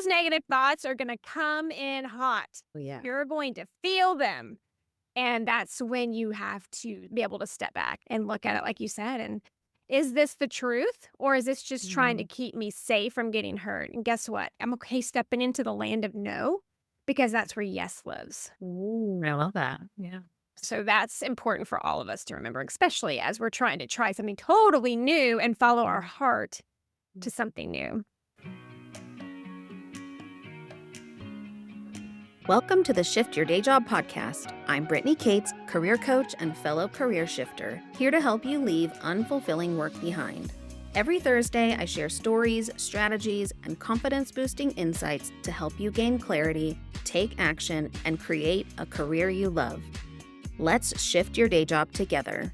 negative thoughts are going to come in hot. Oh, yeah. You're going to feel them. And that's when you have to be able to step back and look at it, like you said. And is this the truth? Or is this just trying to Mhm. keep me safe from getting hurt? And guess what? I'm okay stepping into the land of no because that's where yes lives. Ooh, I love that. Yeah. So that's important for all of us to remember, especially as we're trying to try something totally new and follow our Mhm. heart to something new. Welcome to the Shift Your Day Job podcast. I'm Brittany Cates, career coach and fellow career shifter, here to help you leave unfulfilling work behind. Every Thursday, I share stories, strategies, and confidence boosting insights to help you gain clarity, take action, and create a career you love. Let's shift your day job together.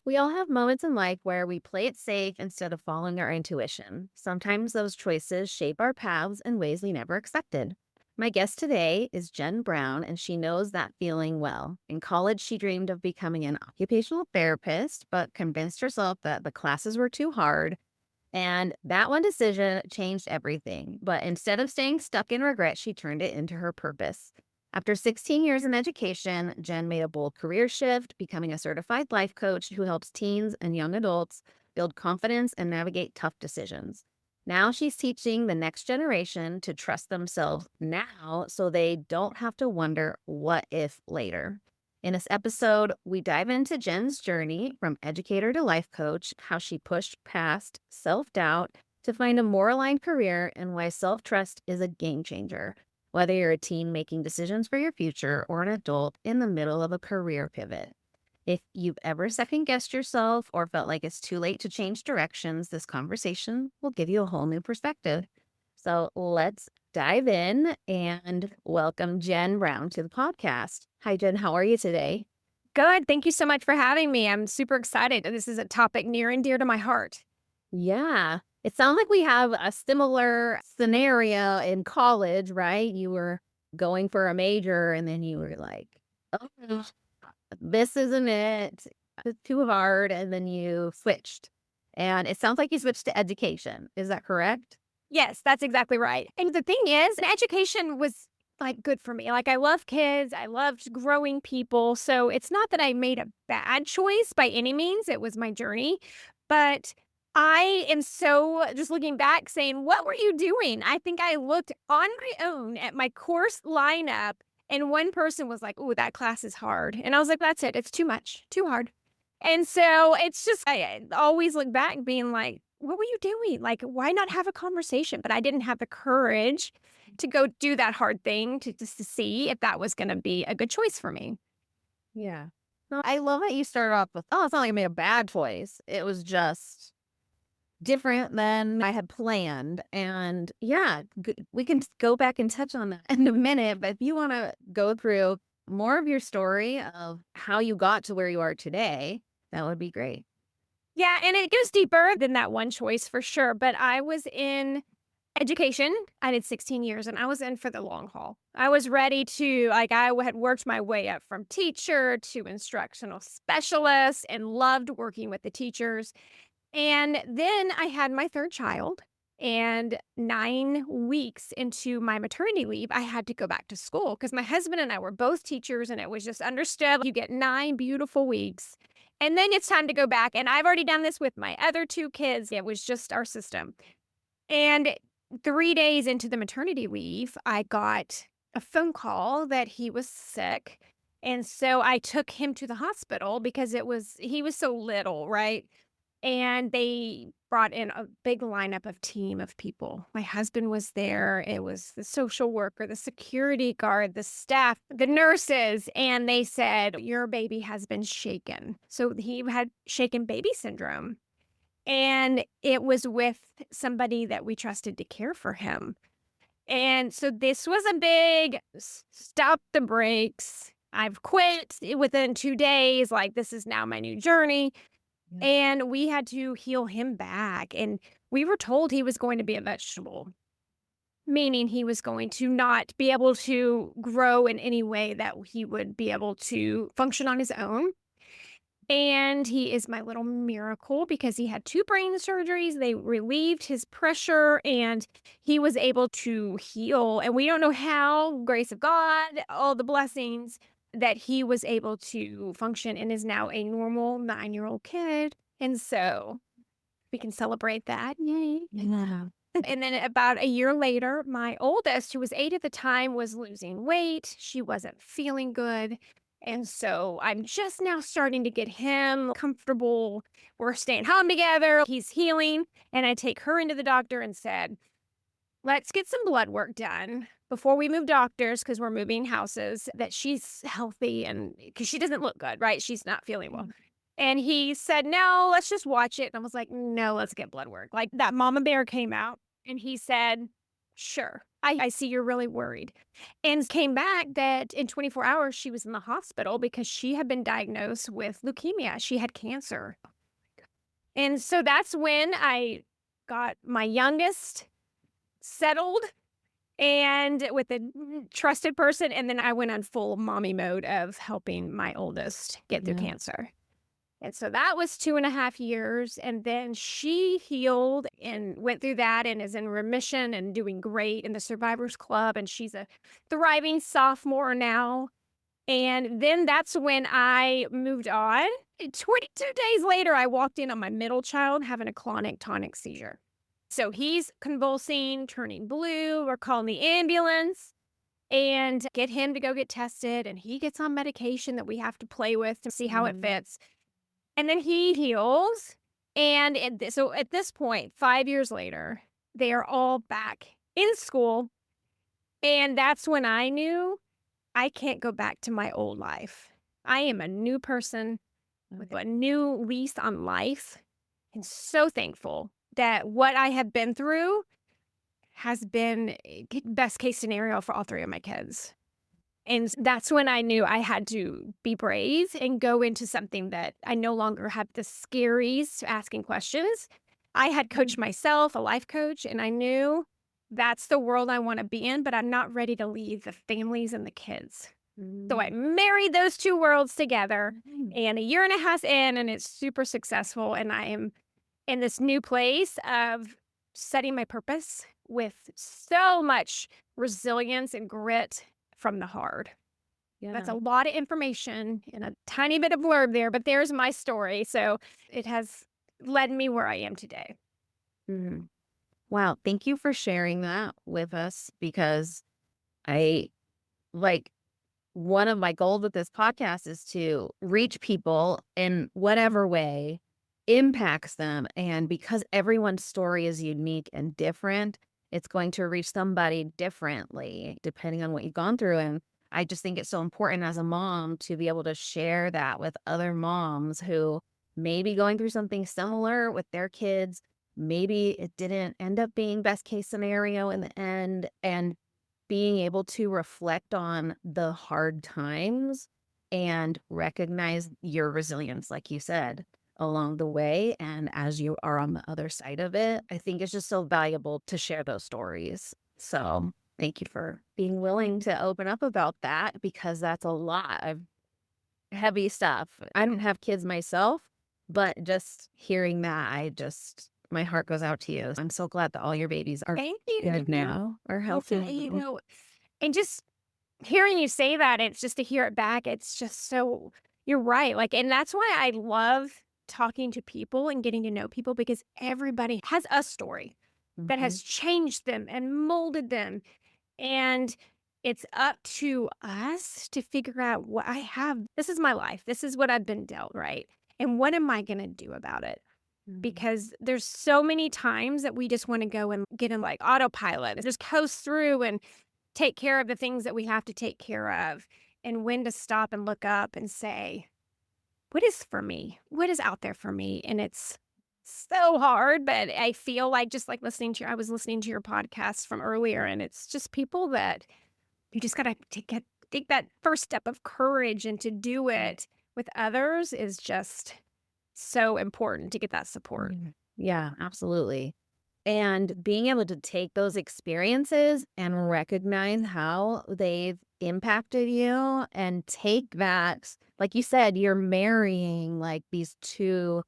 We all have moments in life where we play it safe instead of following our intuition. Sometimes those choices shape our paths in ways we never expected. My guest today is Jenn Brown, and she knows that feeling well. In college, she dreamed of becoming an occupational therapist, but convinced herself that the classes were too hard. And that one decision changed everything. But instead of staying stuck in regret, she turned it into her purpose. After 16 years in education, Jenn made a bold career shift, becoming a certified life coach who helps teens and young adults build confidence and navigate tough decisions. Now she's teaching the next generation to trust themselves now so they don't have to wonder what if later. In this episode, we dive into Jenn's journey from educator to life coach, how she pushed past self doubt to find a more aligned career, and why self trust is a game changer. Whether you're a teen making decisions for your future or an adult in the middle of a career pivot. If you've ever second guessed yourself or felt like it's too late to change directions, this conversation will give you a whole new perspective. So let's dive in and welcome Jenn Brown to the podcast. Hi, Jenn. How are you today? Good. Thank you so much for having me. I'm super excited. This is a topic near and dear to my heart. Yeah. It sounds like we have a similar scenario in college, right? You were going for a major and then you were like, oh, this isn't it. It's too hard. And then you switched. And it sounds like you switched to education. Is that correct? Yes, that's exactly right. And the thing is, education was like good for me. Like I love kids, I loved growing people. So it's not that I made a bad choice by any means. It was my journey. But I am so just looking back saying, what were you doing? I think I looked on my own at my course lineup and one person was like, "Oh, that class is hard." And I was like, "That's it. It's too much, too hard." And so it's just, I always look back being like, what were you doing? Like, why not have a conversation? But I didn't have the courage to go do that hard thing to just to see if that was going to be a good choice for me. Yeah. No, I love that you started off with, oh, it's not like I made a bad choice. It was just different than I had planned. And yeah, we can go back and touch on that in a minute. But if you want to go through more of your story of how you got to where you are today, that would be great. Yeah, and it goes deeper than that one choice for sure. But I was in education. I did 16 years and I was in for the long haul. I was ready to, like, I had worked my way up from teacher to instructional specialist and loved working with the teachers. And then I had my third child. And 9 weeks into my maternity leave, I had to go back to school because my husband and I were both teachers, and it was just understood you get 9 beautiful weeks. And then it's time to go back. And I've already done this with my other two kids. It was just our system. And 3 days into the maternity leave, I got a phone call that he was sick. And so I took him to the hospital because he was so little, right? And they brought in a big lineup of team of people. My husband was there. It was the social worker, the security guard, the staff, the nurses, and they said, "Your baby has been shaken." So he had shaken baby syndrome. And it was with somebody that we trusted to care for him. And so this was a big stop the brakes. I've quit within 2 days. Like, this is now my new journey. Yeah. And we had to heal him back. And we were told he was going to be a vegetable, meaning he was going to not be able to grow in any way that he would be able to function on his own. And he is my little miracle because he had 2 brain surgeries. They relieved his pressure and he was able to heal. And we don't know how, grace of God, all the blessings that he was able to function and is now a normal 9-year-old kid. And so we can celebrate that. Yay. Yeah. And then about a year later, my oldest, who was 8 at the time, was losing weight. She wasn't feeling good. And so I'm just now starting to get him comfortable. We're staying home together. He's healing. And I take her into the doctor and said, let's get some blood work done before we move doctors because we're moving houses, that she's healthy and because she doesn't look good, right? She's not feeling well. And he said, no, let's just watch it. And I was like, no, let's get blood work. Like that mama bear came out and he said, sure, I see you're really worried. And came back that in 24 hours, she was in the hospital because she had been diagnosed with leukemia. She had cancer. And so that's when I got my youngest settled and with a trusted person. And then I went on full mommy mode of helping my oldest get through Yeah. cancer. And so that was 2.5 years. And then she healed and went through that and is in remission and doing great in the Survivors Club. And she's a thriving sophomore now. And then that's when I moved on. And 22 days later, I walked in on my middle child having a clonic tonic seizure. So he's convulsing, turning blue. We're calling the ambulance and get him to go get tested. And he gets on medication that we have to play with to see how it fits. And then he heals. And so at this point, 5 years later, they are all back in school. And that's when I knew I can't go back to my old life. I am a new person with a new lease on life. And so thankful that what I have been through has been best case scenario for all 3 of my kids. And that's when I knew I had to be brave and go into something that I no longer have the scaries asking questions. I had coached myself, a life coach, and I knew that's the world I want to be in, but I'm not ready to leave the families and the kids. So I married those 2 worlds together and a year and a half in, and it's super successful. And I am in this new place of setting my purpose with so much resilience and grit from the hard. That's a lot of information and a tiny bit of blurb there, but there's my story. So it has led me where I am today. Mhm. Wow. Thank you for sharing that with us because I like one of my goals with this podcast is to reach people in whatever way impacts them. And because everyone's story is unique and different, it's going to reach somebody differently depending on what you've gone through. And I just think it's so important as a mom to be able to share that with other moms who may be going through something similar with their kids. Maybe it didn't end up being best case scenario in the end. And being able to reflect on the hard times and recognize your resilience, like you said, along the way. And as you are on the other side of it, I think it's just so valuable to share those stories. So thank you for being willing to open up about that because that's a lot of heavy stuff. I don't have kids myself, but just hearing that, my heart goes out to you. I'm so glad that all your babies are Thank you. good now, are healthy. And just hearing you say that, it's just to hear it back. It's just so, you're right. Like, and that's why I love talking to people and getting to know people because everybody has a story that has changed them and molded them. And it's up to us to figure out what I have. This is my life. This is what I've been dealt, right? And what am I going to do about it? Because there's so many times that we just want to go and get in like autopilot and just coast through and take care of the things that we have to take care of and when to stop and look up and say, what is for me? What is out there for me? And it's so hard, but I feel like just like I was listening to your podcast from earlier, and it's just people that you just got to take that first step of courage and to do it with others is just so important to get that support. Yeah, absolutely. And being able to take those experiences and recognize how they've impacted you and take that like you said, you're marrying like these two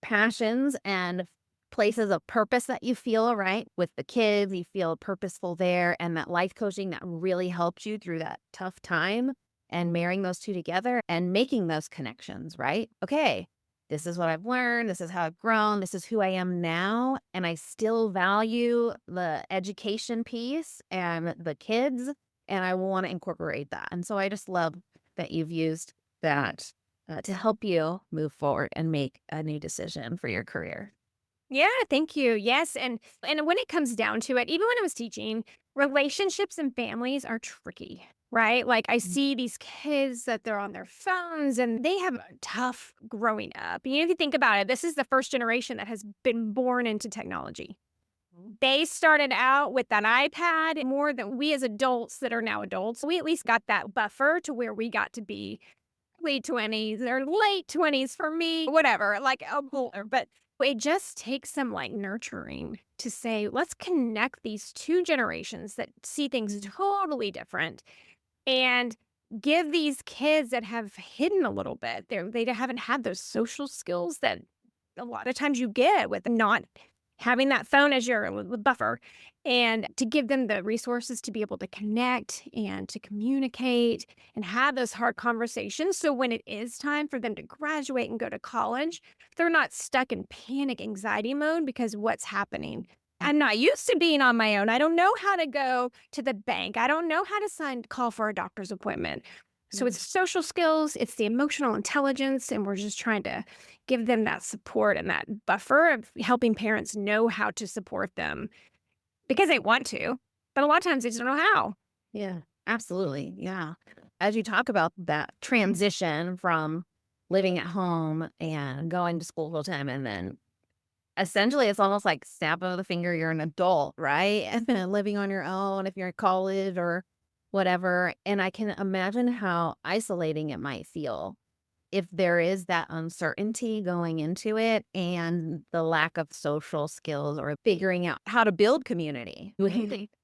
passions and places of purpose that you feel, right? With the kids, you feel purposeful there, and that life coaching that really helped you through that tough time, and marrying those two together and making those connections, right? Okay, this is what I've learned. This is how I've grown. This is who I am now. And I still value the education piece and the kids, and I want to incorporate that. And so I just love that you've used that to help you move forward and make a new decision for your career. Yeah, thank you. Yes, and when it comes down to it, even when I was teaching, relationships and families are tricky, right? Like I Mm. see these kids that they're on their phones and they have a tough growing up. If you think about it, this is the first generation that has been born into technology. They started out with an iPad more than we as adults that are now adults. We at least got that buffer to where we got to be early 20s or late 20s for me, whatever, like older. But it just takes some like nurturing to say, let's connect these two generations that see things totally different and give these kids that have hidden a little bit. They haven't had those social skills that a lot of times you get with not having that phone as your buffer, and to give them the resources to be able to connect and to communicate and have those hard conversations. So when it is time for them to graduate and go to college, they're not stuck in panic anxiety mode because what's happening. I'm not used to being on my own. I don't know how to go to the bank. I don't know how to call for a doctor's appointment. So Mm. it's social skills, it's the emotional intelligence, and we're just trying to give them that support and that buffer of helping parents know how to support them because they want to, but a lot of times they just don't know how. Yeah, absolutely. Yeah. As you talk about that transition from living at home and going to school full time, and then essentially it's almost like snap of the finger, you're an adult, right? And then living on your own if you're in college or whatever. And I can imagine how isolating it might feel if there is that uncertainty going into it and the lack of social skills or figuring out how to build community.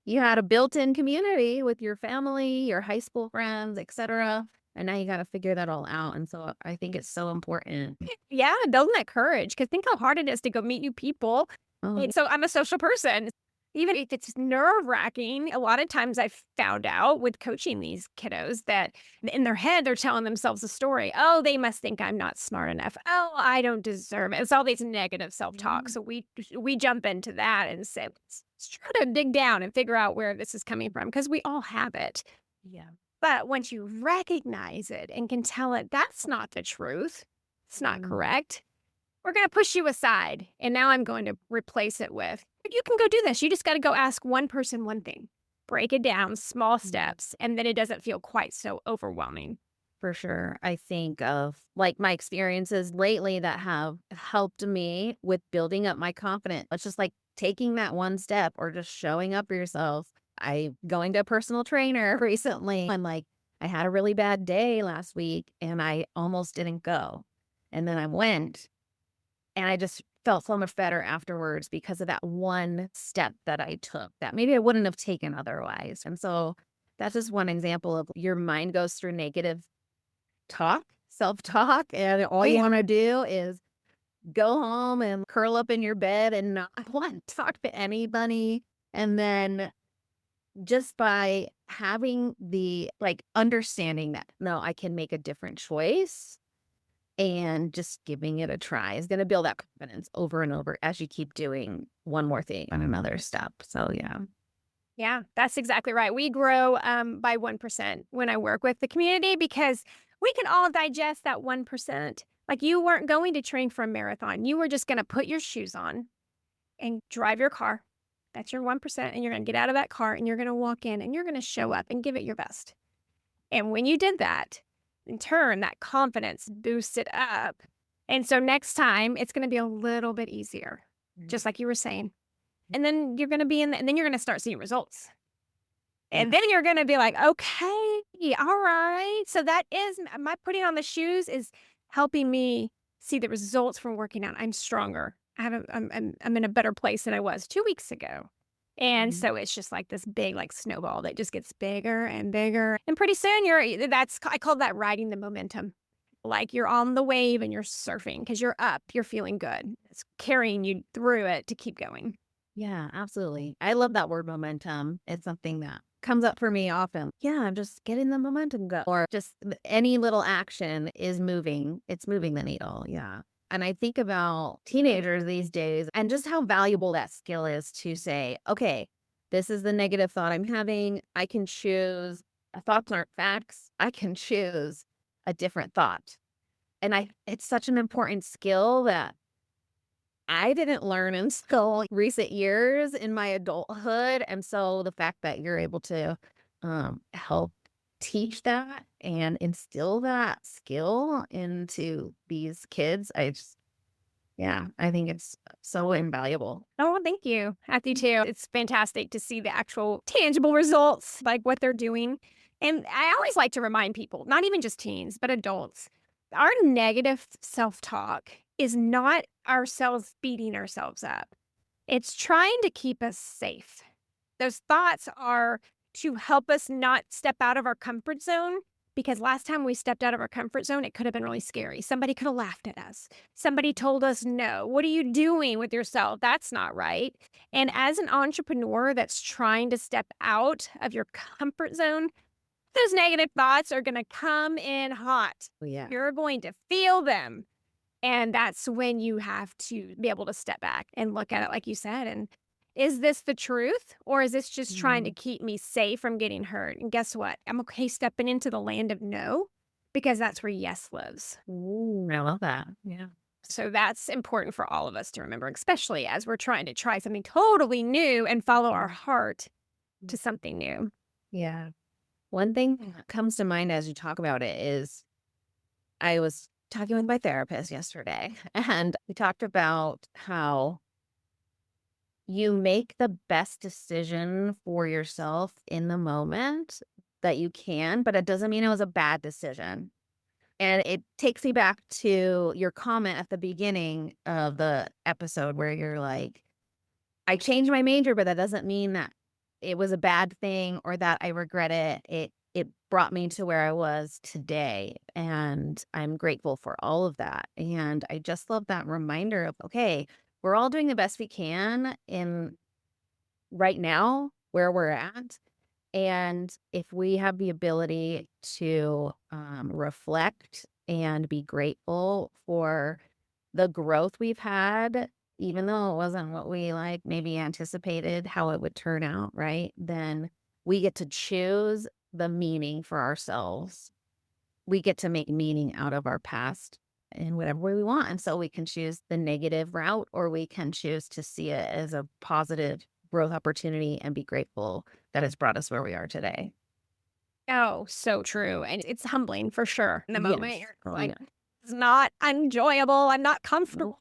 You had a built-in community with your family, your high school friends, etc. And now you got to figure that all out. And so I think it's so important. Yeah, building that courage, because think how hard it is to go meet new people. Oh, And so I'm a social person. Even if it's nerve-wracking, a lot of times I've found out with coaching these kiddos that in their head, they're telling themselves a story. "Oh, they must think I'm not smart enough. Oh, I don't deserve it." It's all these negative self-talk. yeah. So we jump into that and say, "Let's try to dig down and figure out where this is coming from," because we all have it. Yeah. But once you recognize it and can tell it, "That's not the truth. It's not Mm. correct. We're gonna push you aside, and now I'm going to replace it with, you can go do this. You just gotta go ask one person one thing. Break it down, small Mm. steps, and then it doesn't feel quite so overwhelming." For sure. I think of like my experiences lately that have helped me with building up my confidence. It's just like taking that one step or just showing up for yourself. I going to a personal trainer recently. I'm like, I had a really bad day last week and I almost didn't go. And then I went and I just felt so much better afterwards because of that one step that I took that maybe I wouldn't have taken otherwise. And so that's just one example of your mind goes through negative self-talk, and all you Yeah. wanna do is go home and curl up in your bed and not want to talk to anybody, and then just by having the, like, understanding that, "No, I can make a different choice," and just giving it a try is gonna build that confidence over and over as you keep doing one more thing and another step, so yeah. Yeah, that's exactly right. We grow by 1% when I work with the community because we can all digest that 1%. Like you weren't going to train for a marathon. You were just going to put your shoes on and drive your car. That's your 1%. And you're going to get out of that car and you're going to walk in and you're going to show up and give it your best. And when you did that, in turn, that confidence boosted up. And so next time, it's going to be a little bit easier, Mm. just like you were saying. And then you're going to be in, and then you're going to start seeing results. Yeah. And then you're gonna be like, "Okay, all right." So that is my putting on the shoes is helping me see the results from working out. I'm stronger. I have a I'm in a better place than I was 2 weeks ago. And Mhm. so it's just like this big, like, snowball that just gets bigger and bigger, and pretty soon you're that's I call that riding the momentum. like you're on the wave and you're surfing because you're up, you're feeling good. It's carrying you through it to keep going. Yeah, absolutely. I love that word momentum. It's something that comes up for me often. Yeah, I'm just getting the momentum go. Or just any little action is moving. It's moving the needle. Yeah. And I think about teenagers these days and just how valuable that skill is to say, okay, this is the negative thought I'm having. I can choose. Thoughts aren't facts. I can choose a different thought. And it's such an important skill that I didn't learn until recent years in my adulthood, and so the fact that you're able to, help teach that and instill that skill into these kids, yeah, I think it's so invaluable. Oh, well, thank you. I do too. It's fantastic to see the actual tangible results, like what they're doing. And I always like to remind people, not even just teens, but adults, our negative self talk is not ourselves beating ourselves up. It's trying to keep us safe. Those thoughts are to help us not step out of our comfort zone because last time we stepped out of our comfort zone, it could have been really scary. Somebody could have laughed at us. Somebody told us, no, what are you doing with yourself? That's not right. And as an entrepreneur that's trying to step out of your comfort zone, those negative thoughts are going to come in hot. Yeah. You're going to feel them. And that's when you have to be able to step back and look at it, like you said. And is this the truth? Or is this just trying to Mhm. keep me safe from getting hurt? And guess what? I'm okay stepping into the land of no because that's where yes lives. Ooh, I love that. Yeah. So that's important for all of us to remember, especially as we're trying to try something totally new and follow our heart to something new. Yeah. One thing that comes to mind as you talk about it is I was talking with my therapist yesterday, and we talked about how you make the best decision for yourself in the moment that you can, but it doesn't mean it was a bad decision. And it takes me back to your comment at the beginning of the episode where you're like, I changed my major, but that doesn't mean that it was a bad thing or that I regret it. It brought me to where I was today, and I'm grateful for all of that. And I just love that reminder of, okay, we're all doing the best we can in right now where we're at. And if we have the ability to reflect and be grateful for the growth we've had, even though it wasn't what we like maybe anticipated how it would turn out, right? Then we get to choose the meaning for ourselves. We get to make meaning out of our past in whatever way we want. And so we can choose the negative route or we can choose to see it as a positive growth opportunity and be grateful that it's brought us where we are today. Oh, so true. And it's humbling for sure. In the moment, Yes. you're Oh, like, yeah. it's not enjoyable. I'm not No. comfortable.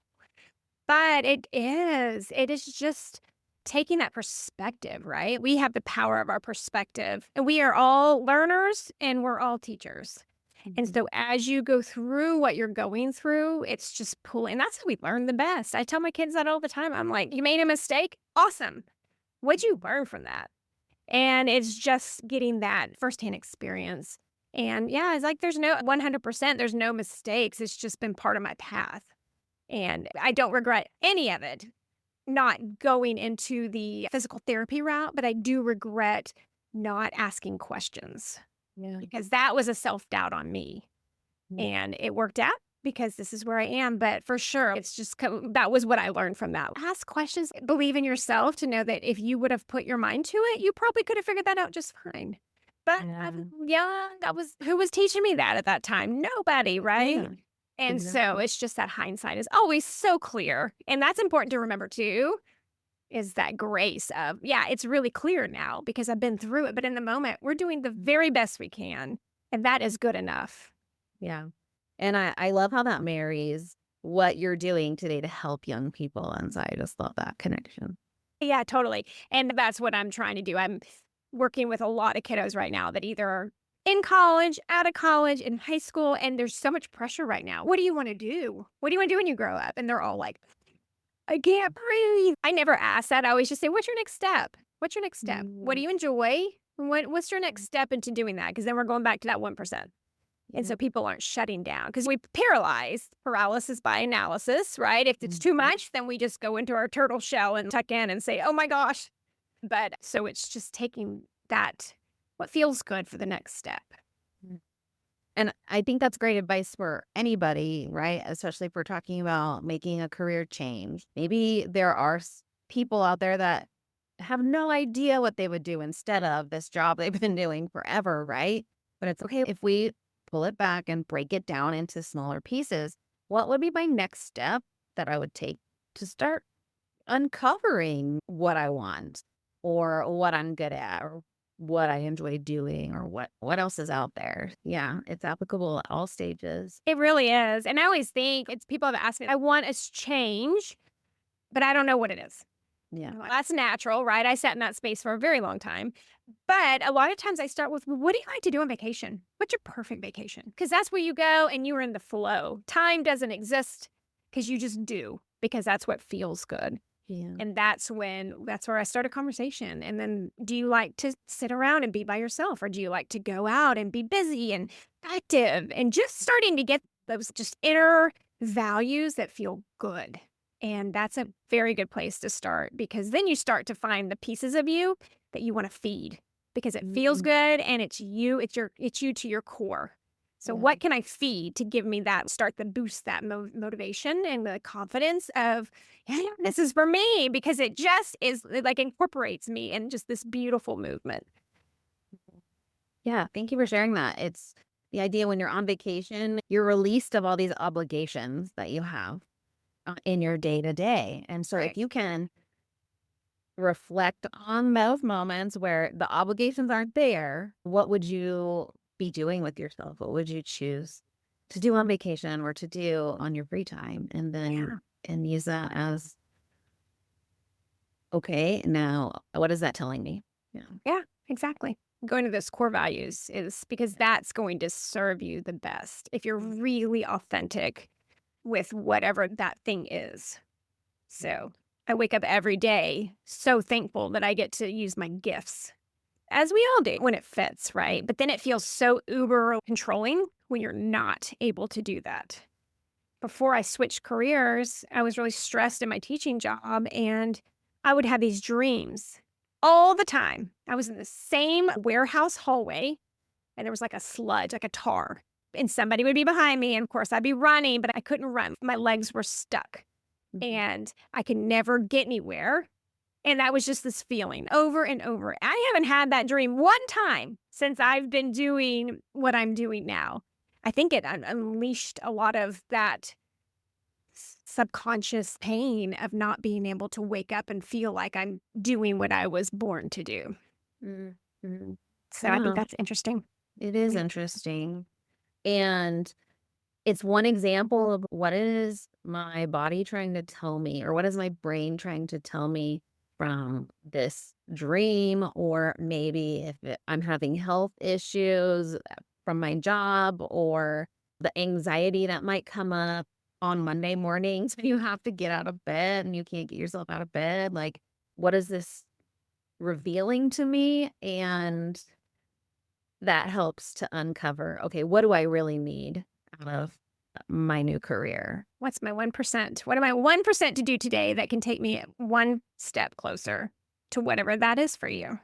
But it is. It is just taking that perspective, right? We have the power of our perspective, and we are all learners and we're all teachers. And Mhm. so as you go through what you're going through, it's just pulling. That's how we learn the best. I tell my kids that all the time. I'm like, you made a mistake? Awesome. What'd you learn from that? And it's just getting that firsthand experience. And yeah, it's like there's no 100%, there's no mistakes. It's just been part of my path. And I don't regret any of it, not going into the physical therapy route, but I do regret not asking questions Yeah. because that was a self doubt on me. Mm. And it worked out because this is where I am. But for sure, it's just that was what I learned from that. Ask questions, believe in yourself to know that if you would have put your mind to it, you probably could have figured that out just fine. But I was Yeah. young. That was who was teaching me that at that time? Nobody, right? Yeah. And so Exactly. it's just that hindsight is always so clear. And that's important to remember too, is that grace of, yeah, it's really clear now because I've been through it. But in the moment, we're doing the very best we can. And that is good enough. Yeah. And I love how that marries what you're doing today to help young people. And so I just love that connection. Yeah, totally. And that's what I'm trying to do. I'm working with a lot of kiddos right now that either are in college, out of college, in high school, and there's so much pressure right now. What do you want to do? What do you want to do when you grow up? And they're all like, I can't breathe. I never ask that. I always just say, what's your next step? What's your next step? What do Mm. you enjoy? What's your next step into doing that? Because then we're going back to that 1%. And Yeah. so people aren't shutting down because we paralyze, paralysis by analysis, right? If it's too Mhm. much, then we just go into our turtle shell and tuck in and say, oh my gosh. But so it's just taking that, what feels good for the next step. Mm. And I think that's great advice for anybody, right? Especially if we're talking about making a career change. Maybe there are people out there that have no idea what they would do instead of this job they've been doing forever, right? But it's okay if we pull it back and break it down into smaller pieces. What would be my next step that I would take to start uncovering what I want or what I'm good at or what I enjoy doing or what else is out there. Yeah, it's applicable at all stages. It really is. And I always think it's people have asked me, I want a change, but I don't know what it is. Yeah. That's natural, right? I sat in that space for a very long time. But a lot of times I start with, well, what do you like to do on vacation? What's your perfect vacation? Because that's where you go and you're in the flow. Time doesn't exist because you just do, because that's what feels good. Yeah. And that's where I start a conversation. And then, do you like to sit around and be by yourself? Or do you like to go out and be busy and active? And just starting to get those just inner values that feel good. And that's a very good place to start, because then you start to find the pieces of you that you want to feed, because it feels Mm, good and it's you to your core. So yeah. what can I feed to give me that, start to boost that motivation and the confidence of, yeah, this is for me, because it just is, it like incorporates me in just this beautiful movement. Yeah. Thank you for sharing that. It's the idea when you're on vacation, you're released of all these obligations that you have in your day to day. And so if Right. you can reflect on those moments where the obligations aren't there, what would you be doing with yourself? What would you choose to do on vacation or to do on your free time? And then Yeah. and use that as okay, now what is that telling me? Yeah. Yeah, exactly. Going to those core values is because that's going to serve you the best if you're really authentic with whatever that thing is. So I wake up every day so thankful that I get to use my gifts, as we all do when it fits, right? But then it feels so uber controlling when you're not able to do that. Before I switched careers, I was really stressed in my teaching job, and I would have these dreams all the time. I was in the same warehouse hallway, and there was like a sludge, like a tar, and somebody would be behind me. And of course, I'd be running, but I couldn't run. My legs were stuck Mhm. and I could never get anywhere. And that was just this feeling over and over. I haven't had that dream one time since I've been doing what I'm doing now. I think it unleashed a lot of that subconscious pain of not being able to wake up and feel like I'm doing what I was born to do. Mm, mm. So I think Yeah, that's interesting. it is Mm. interesting. And it's one example of what is my body trying to tell me, or what is my brain trying to tell me from this dream, or maybe if I'm having health issues from my job, or the anxiety that might come up on Monday mornings when you have to get out of bed and you can't get yourself out of bed. Like, what is this revealing to me? And that helps to uncover, okay, what do I really need out of my new career? What's my 1%? What am I 1% to do today that can take me one step closer to whatever that is for you?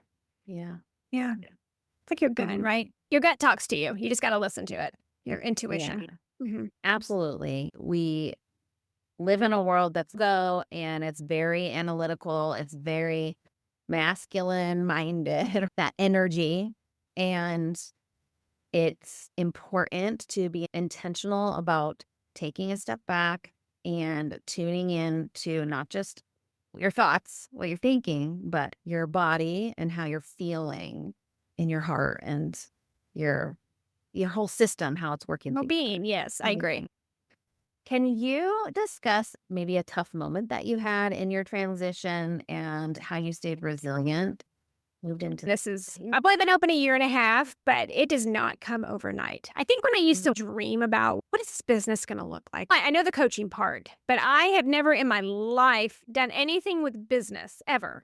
Yeah. Yeah. It's like your gut, Um, right? Your gut talks to you. You just got to listen to it. Your yeah, intuition. Mhm. absolutely. We live in a world that's go and it's very analytical, it's very masculine minded, that energy. And it's important to be intentional about taking a step back and tuning in to not just your thoughts, what you're thinking, but your body and how you're feeling in your heart and your your whole system, how it's working Well-being, yes, I agree. together. Can you discuss maybe a tough moment that you had in your transition and how you stayed resilient? Moved into This is I've only been open a year and a half, but it does not come overnight. I think when I used Mm, to dream about what is this business gonna look like? I know the coaching part, but I have never in my life done anything with business ever.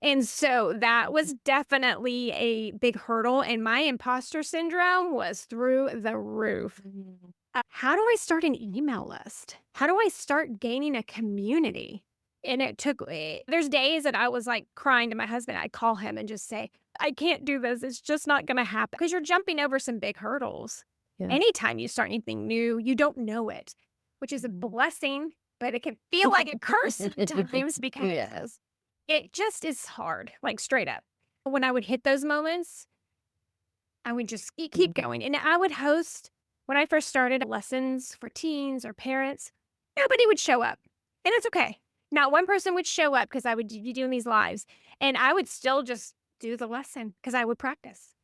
And so that was definitely a big hurdle, and my imposter syndrome was through the roof. Mhm. How do I start an email list? How do I start gaining a community? And it took there's days that I was, like, crying to my husband. I'd call him and just say, "I can't do this. It's just not gonna happen," because 'cause you're jumping over some big hurdles. Yeah. Anytime you start anything new, you don't know it, which is a blessing, but it can feel like a curse sometimes because Yes. it just is hard, like, straight up. When I would hit those moments, I would just keep going, and I would host when I first started lessons for teens or parents, nobody would show up, and it's okay. Not one person would show up because I would be doing these lives, and I would still just do the lesson because I would practice,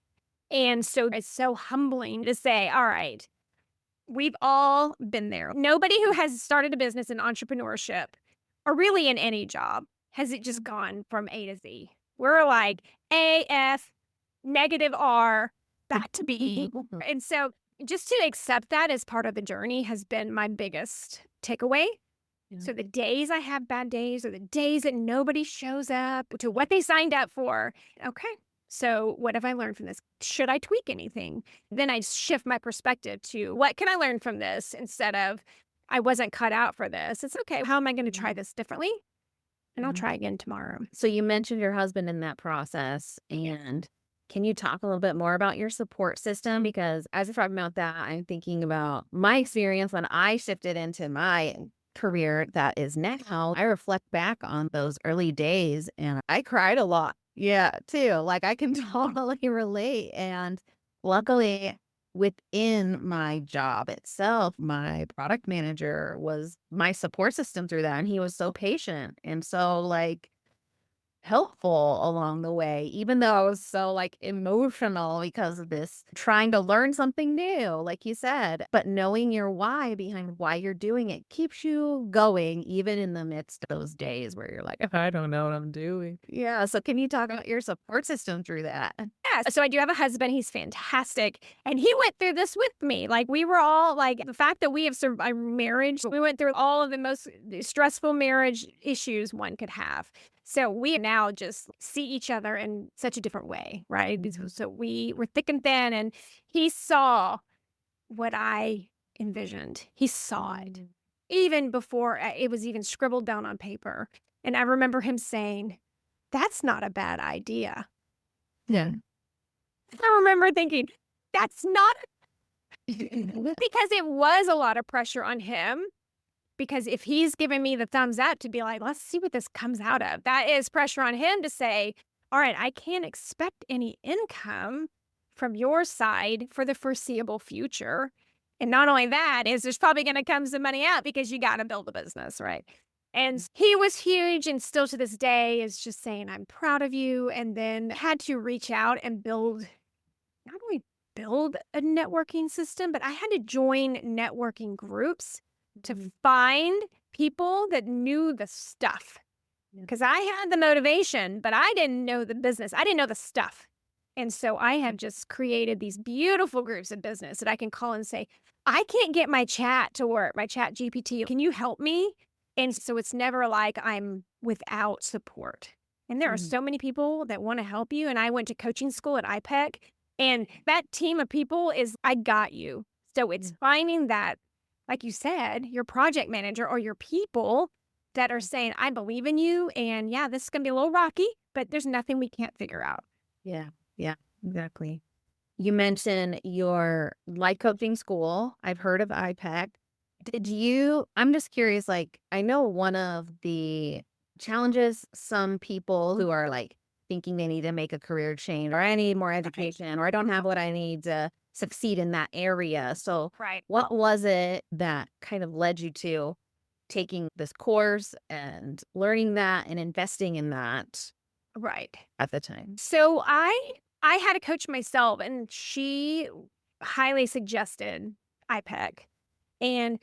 and so it's so humbling to say, "All right, we've all been there." Nobody who has started a business in entrepreneurship, or really in any job, has it just gone from A to Z. We're like A, F, negative R, back to B. And so just to accept that as part of the journey has been my biggest takeaway. Yeah. So the days I have bad days or the days that nobody shows up to what they signed up for, okay. So what have I learned from this? Should I tweak anything? Then I shift my perspective to what can I learn from this instead of I wasn't cut out for this. It's okay. How am I going to try this differently? And I'll Mhm. try again tomorrow. So you mentioned your husband in that process, and can you talk a little bit more about your support system? Because as you're talking about that, I'm thinking about my experience when I shifted into my career that is now. I reflect back on those early days and I cried a lot. Yeah, too. Like I can totally relate. And luckily, within my job itself, my product manager was my support system through that. And he was so patient and so like helpful along the way, even though I was so like emotional because of this trying to learn something new, like you said. But knowing your why behind why you're doing it keeps you going, even in the midst of those days where you're like, I don't know what I'm doing. Yeah. So, can you talk about your support system through that? Yeah, so I do have a husband, he's fantastic, and he went through this with me, like, we were all like, the fact that we have survived marriage, we went through all of the most stressful marriage issues one could have. So we now just see each other in such a different way, right? So we were thick and thin, and he saw what I envisioned. He saw it even before it was even scribbled down on paper, and I remember him saying, "That's not a bad idea." Yeah. I remember thinking, "That's not," because it was a lot of pressure on him, because if he's giving me the thumbs up to be like, "Let's see what this comes out of," that is pressure on him to say, "Alright, I can't expect any income from your side for the foreseeable future." And not only that, is there's probably gonna come some money out because you gotta build a business, right? And he was huge and still to this day is just saying, "I'm proud of you," and then had to reach out and build not only build a networking system, but I had to join networking groups to Mhm. find people that knew the stuff. Yeah. Because I had the motivation, but I didn't know the business. I didn't know the stuff. And so I have just created these beautiful groups of business that I can call and say, I can't get my chat to work, my chat GPT. Can you help me? And so it's never like I'm without support. And there are Mhm. so many people that want to help you. And I went to coaching school at IPEC, and that team of people is, I got you. So it's Yeah. finding that, like you said, your project manager or your people that are saying, I believe in you. And yeah, this is going to be a little rocky, but there's nothing we can't figure out. Yeah. Yeah. Exactly. You mentioned your life coaching school. I've heard of IPAC. Did you I'm just curious, like, I know one of the challenges some people who are, like, thinking they need to make a career change, or I need more education, or I don't have what I need to succeed in that area. So, Right. what was it that kind of led you to taking this course and learning that and investing in that Right. at the time? So I had a coach myself, and she highly suggested IPEC. And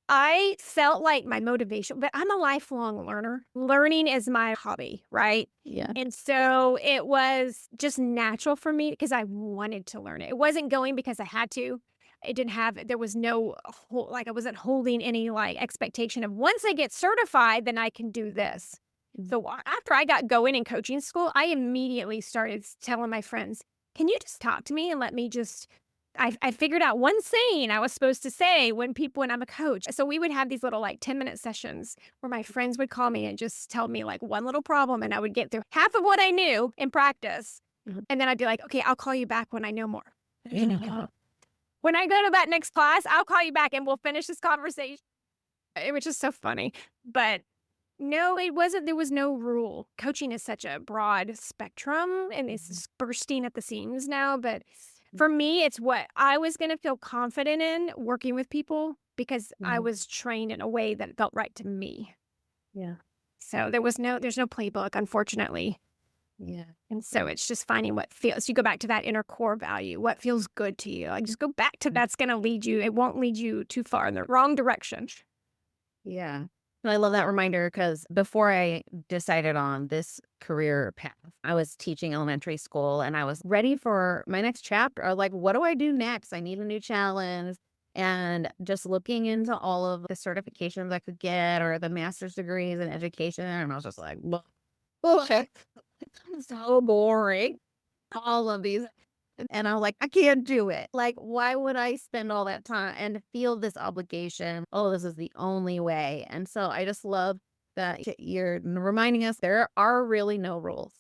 I felt like my motivation, but I'm a lifelong learner. Learning is my hobby, right? Yeah. And so it was just natural for me because I wanted to learn it. It wasn't going because I had to. It didn't have, there was no, like, I wasn't holding any like expectation of once I get certified, then I can do this. Mm. So after I got going in coaching school, I immediately started telling my friends, can you just talk to me and let me just I figured out one saying I was supposed to say when I'm a coach. So we would have these little like 10-minute sessions where my friends would call me and just tell me like one little problem and I would get through half of what I knew in practice. Mhm. And then I'd be like, okay, I'll call you back when I know more. When I go to that next class, I'll call you back and we'll finish this conversation. Which is so funny. But no, it wasn't. There was no rule. Coaching is such a broad spectrum and it's Mhm. just bursting at the seams now. But for me, it's what I was going to feel confident in working with people because I Mhm. was trained in a way that felt right to me. Yeah. So there's no playbook, unfortunately. Yeah. And so it's just finding what feels, you go back to that inner core value, what feels good to you. Like just go back to that's going to lead you. It won't lead you too far in the wrong direction. Yeah. And I love that reminder because before I decided on this career path, I was teaching elementary school and I was ready for my next chapter. I was like, what do I do next? I need a new challenge. And just looking into all of the certifications I could get or the master's degrees in education. And I was just like, bullshit. So boring. All of these. And I was like, I can't do it. Like, why would I spend all that time and feel this obligation? Oh, this is the only way. And so I just love that you're reminding us there are really no rules.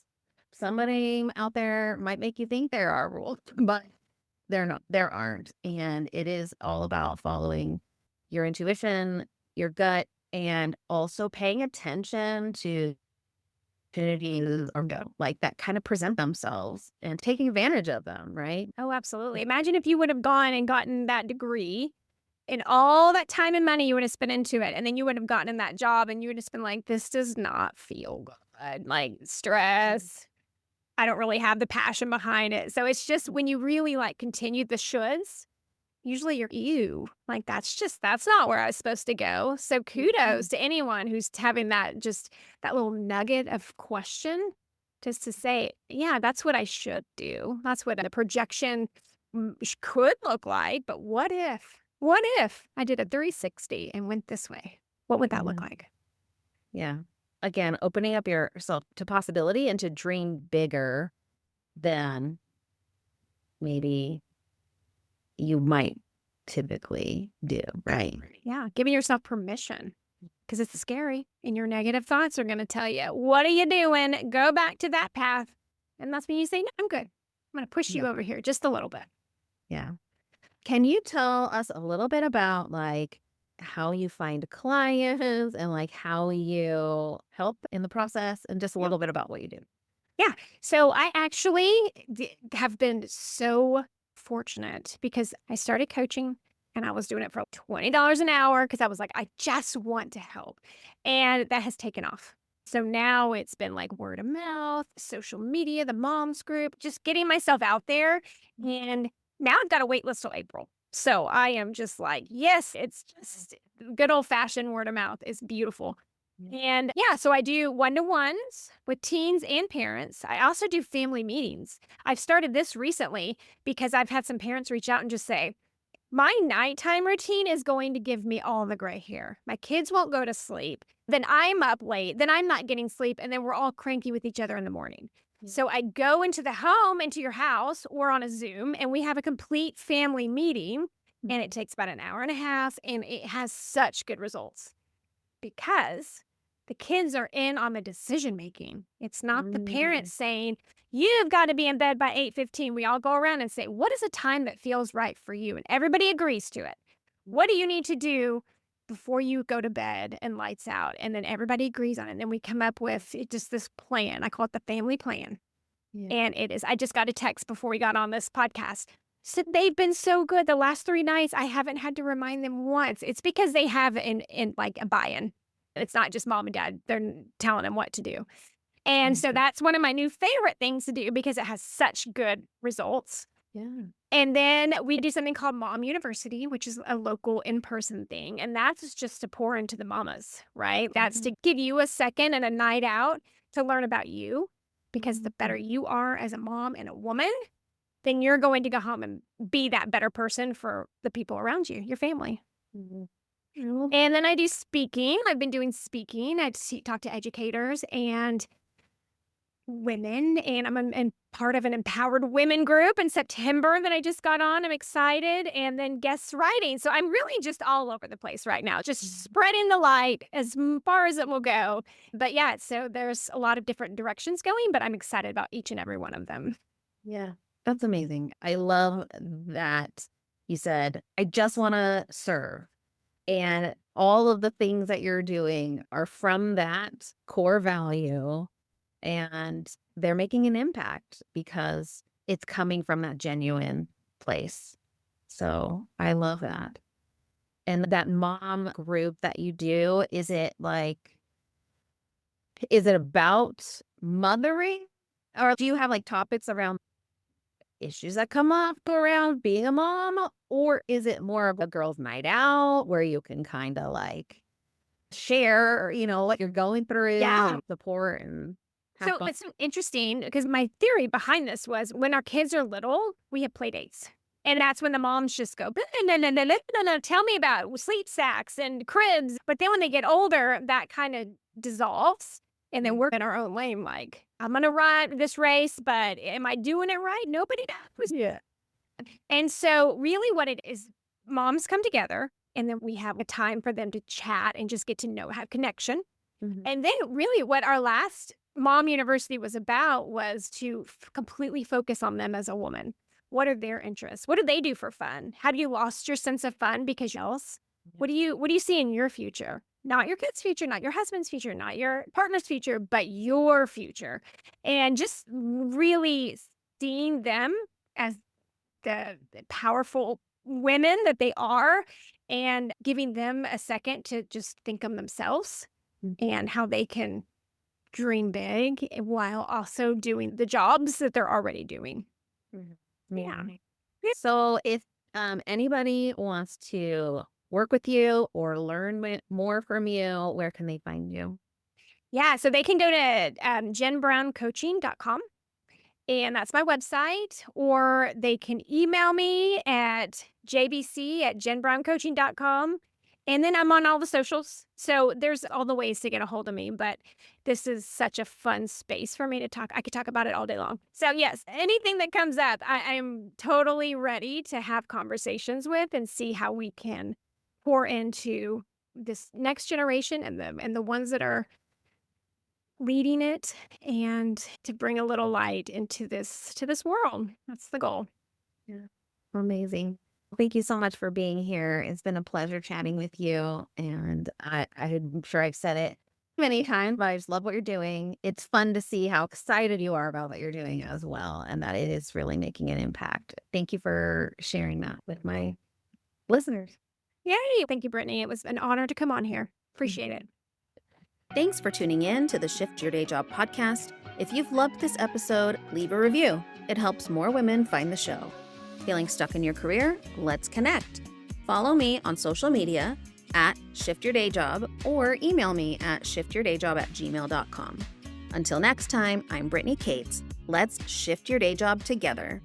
Somebody out there might make you think there are rules, but there aren't. And it is all about following your intuition, your gut, and also paying attention to opportunities or go like that kind of present themselves and taking advantage of them, right? Oh, absolutely. Imagine if you would have gone and gotten that degree and all that time and money you would have spent into it. And then you would have gotten in that job and you would have just been like, this does not feel good. Like stress. I don't really have the passion behind it. So it's just when you really like continue the shoulds, usually you're, ew, like that's not where I was supposed to go. So kudos Mhm. to anyone who's having that just that little nugget of question just to say, yeah, that's what I should do. That's what the projection could look like. But what if I did a 360 and went this way? What would that look Yeah. like? Yeah. Again, opening up yourself to possibility and to dream bigger than maybe you might typically do, right? Yeah, giving yourself permission. 'Cause it's scary, and your negative thoughts are gonna tell you, "What are you doing? Go back to that path." And that's when you say, "No, I'm good. I'm gonna push you Yep. over here just a little bit." Yeah. Can you tell us a little bit about like how you find clients and like how you help in the process and just a Yeah. little bit about what you do? Yeah. So I actually have been so fortunate because I started coaching and I was doing it for $20 an hour because I was like, I just want to help. And that has taken off. So now it's been like word of mouth, social media, the moms group, just getting myself out there. And now I've got a wait list till April. So I am just like, yes, it's just good old fashioned word of mouth is beautiful. Yeah. And yeah, so I do one-to-ones with teens and parents. I also do family meetings. I've started this recently because I've had some parents reach out and just say, my nighttime routine is going to give me all the gray hair. My kids won't go to sleep. Then I'm up late. Then I'm not getting sleep. And then we're all cranky with each other in the morning. Yeah. So I go into the home, into your house, or on a Zoom, and we have a complete family meeting. And it takes about an hour and a half, and it has such good results because the kids are in on the decision making. It's not the Mm. parents saying, you've got to be in bed by 8:15. We all go around and say, what is a time that feels right for you? And everybody agrees to it. What do you need to do before you go to bed and lights out? And then everybody agrees on it. And then we come up with just this plan. I call it the family plan. Yeah. And it is, I just got a text before we got on this podcast. So they've been so good. The last 3 nights, I haven't had to remind them once. It's because they have in like a buy-in. It's not just mom and dad. They're telling them what to do. And so Mhm. that's one of my new favorite things to do because it has such good results. Yeah. And then we do something called Mom University, which is a local in-person thing. And that's just to pour into the mamas, right? That's Mhm. to give you a second and a night out to learn about you. Because the better Mhm. you are as a mom and a woman, then you're going to go home and be that better person for the people around you, your family. Mhm. Oh, And then I do speaking. I've been doing speaking. Talk to educators and women, and I'm part of an empowered women group in September that I just got on. I'm excited. And then guest writing. So I'm really just all over the place right now, just spreading the light as far as it will go. But yeah, so there's a lot of different directions going, but I'm excited about each and every one of them. yeah. That's amazing. I love that you said, I just want to serve. And all of the things that you're doing are from that core value, and they're making an impact because it's coming from that genuine place. So I love that. And that mom group that you do, is it about mothering? Or do you have like topics around issues that come up around being a mom? Or is it more of a girls' night out where you can kind of like share, what you're going through, Yeah. support and have So fun? it's so interesting because my theory behind this was when our kids are little, we have play dates. And that's when the moms just go, no, no, no, no, no, no, tell me about sleep sacks and cribs. But then when they get older, that kind of dissolves. And then we're in our own lane, like, I'm going to run this race, but am I doing it right? Nobody knows. Yeah. And so, really, what it is, moms come together and then we have a time for them to chat and just get to know, have connection. Mhm. And then really what our last mom university was about was to completely focus on them as a woman. What are their interests? What do they do for fun? Have you lost your sense of fun because else? Yeah. What do you see in your future? Not your kids' future, not your husband's future, not your partner's future, but your future. And just really seeing them as the powerful women that they are and giving them a second to just think of themselves Mm. and how they can dream big while also doing the jobs that they're already doing. Mhm. Yeah. Amazing. So if anybody wants to work with you or learn more from you, where can they find you? Yeah. So they can go to jennbrowncoaching.com, and that's my website, or they can email me at jbc@jennbrowncoaching.com. And then I'm on all the socials. So there's all the ways to get a hold of me, but this is such a fun space for me to talk. I could talk about it all day long. So yes, anything that comes up, I'm totally ready to have conversations with and see how we can pour into this next generation and the ones that are leading it and to bring a little light into this world. That's the goal. Yeah. Amazing. Thank you so much for being here. It's been a pleasure chatting with you. And I'm sure I've said it many times, but I just love what you're doing. It's fun to see how excited you are about what you're doing as well, and that it is really making an impact. Thank you for sharing that with my listeners. Yay. Thank you, Brittany. It was an honor to come on here. Appreciate it. Thanks for tuning in to the Shift Your Day Job podcast. If you've loved this episode, leave a review. It helps more women find the show. Feeling stuck in your career? Let's connect. Follow me on social media at Shift Your Day Job or email me at shiftyourdayjob@gmail.com. Until next time, I'm Brittany Cates. Let's shift your day job together.